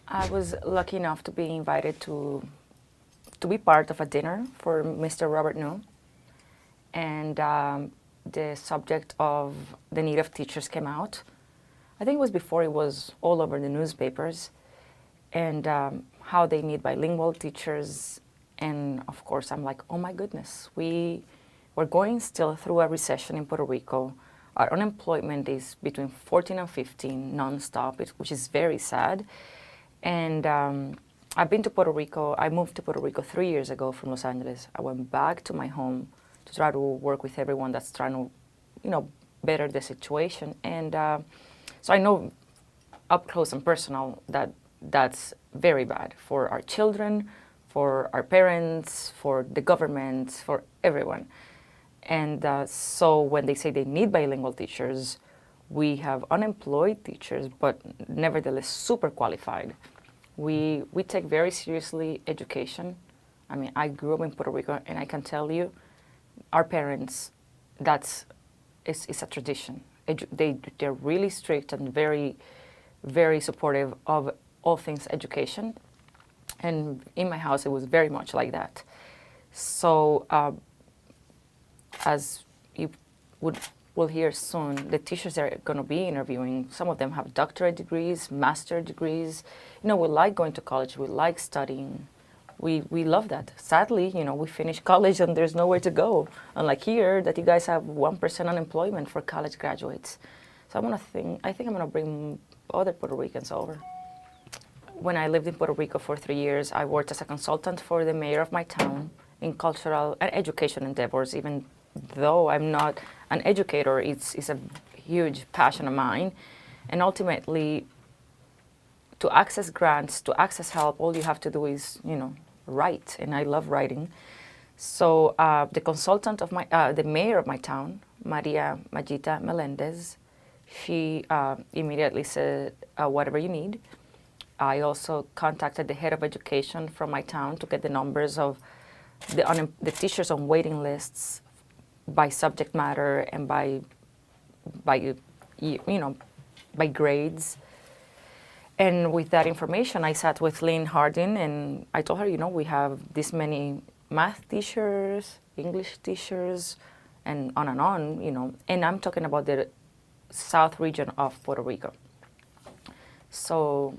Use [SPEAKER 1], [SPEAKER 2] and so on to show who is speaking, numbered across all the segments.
[SPEAKER 1] I was lucky enough to be invited to be part of a dinner for Mr. Robert New, and the subject of the need of teachers came out. I think it was before it was all over the newspapers, and how they need bilingual teachers. And of course, I'm like, oh my goodness, we're going still through a recession in Puerto Rico. Our unemployment is between 14 and 15 nonstop, which is very sad. And I've been to Puerto Rico. I moved to Puerto Rico 3 years ago from Los Angeles. I went back to my home to try to work with everyone that's trying to, better the situation. And so I know up close and personal that that's very bad for our children, for our parents, for the government, for everyone. And so when they say they need bilingual teachers, we have unemployed teachers, but nevertheless super qualified. We take very seriously education. I mean, I grew up in Puerto Rico, and I can tell you, our parents, it's a tradition. They're really strict and very, very supportive of all things education. And in my house, it was very much like that. So as you will hear soon, the teachers they're going to be interviewing, some of them have doctorate degrees, master degrees. We like going to college. We like studying. We love that. Sadly, we finish college and there's nowhere to go. Unlike here, that you guys have 1% unemployment for college graduates. So I think I'm going to bring other Puerto Ricans over. When I lived in Puerto Rico for 3 years, I worked as a consultant for the mayor of my town in cultural and education endeavors. Even though I'm not an educator, it's a huge passion of mine. And ultimately, to access grants, to access help, all you have to do is, write. And I love writing. So the consultant of the mayor of my town, Maria Magita Melendez, she immediately said, whatever you need. I also contacted the head of education from my town to get the numbers of the teachers on waiting lists by subject matter and by grades. And with that information, I sat with Lynn Hardin and I told her, we have this many math teachers, English teachers, and on, and I'm talking about the south region of Puerto Rico. So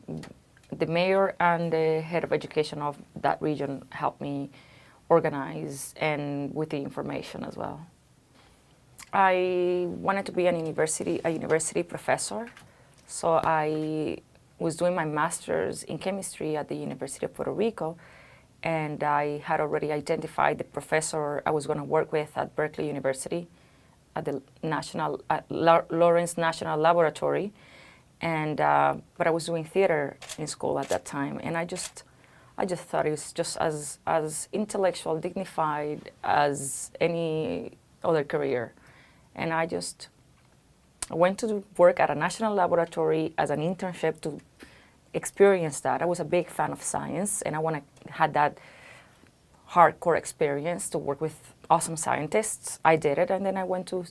[SPEAKER 1] the mayor and the head of education of that region helped me organize and with the information as well. I wanted to be a university professor, so I was doing my master's in chemistry at the University of Puerto Rico, and I had already identified the professor I was going to work with at Berkeley University at the Lawrence National Laboratory. And but I was doing theater in school at that time, and I just thought it was just as intellectual, dignified as any other career. And I went to work at a national laboratory as an internship to experience that. I was a big fan of science, and I had that hardcore experience to work with awesome scientists. I did it, and then I went to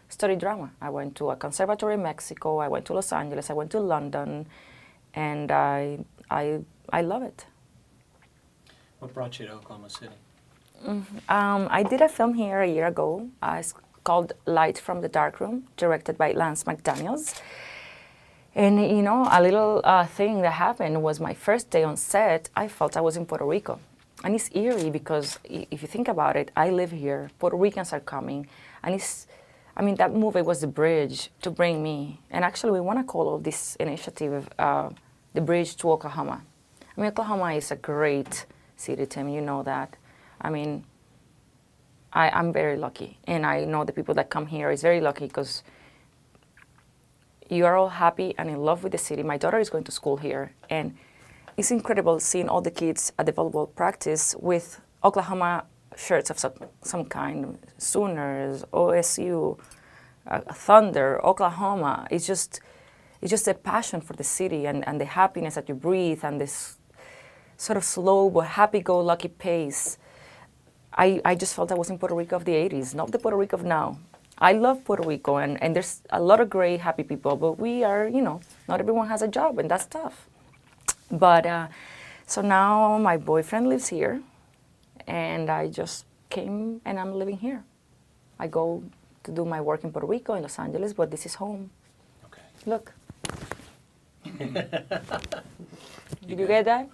[SPEAKER 1] study drama. I went to a conservatory in Mexico. I went to Los Angeles. I went to London, and I love it.
[SPEAKER 2] What brought you to Oklahoma City?
[SPEAKER 1] I did a film here a year ago. It's called Light from the Darkroom, directed by Lance McDaniels. And a little thing that happened was my first day on set, I felt I was in Puerto Rico. And it's eerie because if you think about it, I live here, Puerto Ricans are coming, and that movie was the bridge to bring me. And actually, we want to call this initiative the Bridge to Oklahoma. Oklahoma is a great city, Tim, you know that. I'm very lucky. And I know the people that come here is very lucky because you are all happy and in love with the city. My daughter is going to school here. And it's incredible seeing all the kids at the volleyball practice with Oklahoma shirts of some kind, Sooners, OSU, Thunder, Oklahoma. It's just a passion for the city and the happiness that you breathe and this sort of slow but happy-go-lucky pace. I just felt I was in Puerto Rico of the 80s, not the Puerto Rico of now. I love Puerto Rico, and there's a lot of great, happy people, but we are, not everyone has a job, and that's tough. But so now my boyfriend lives here, and I just came and I'm living here. I go to do my work in Puerto Rico, in Los Angeles, but this is home.
[SPEAKER 2] Okay.
[SPEAKER 1] Look. Did you get that?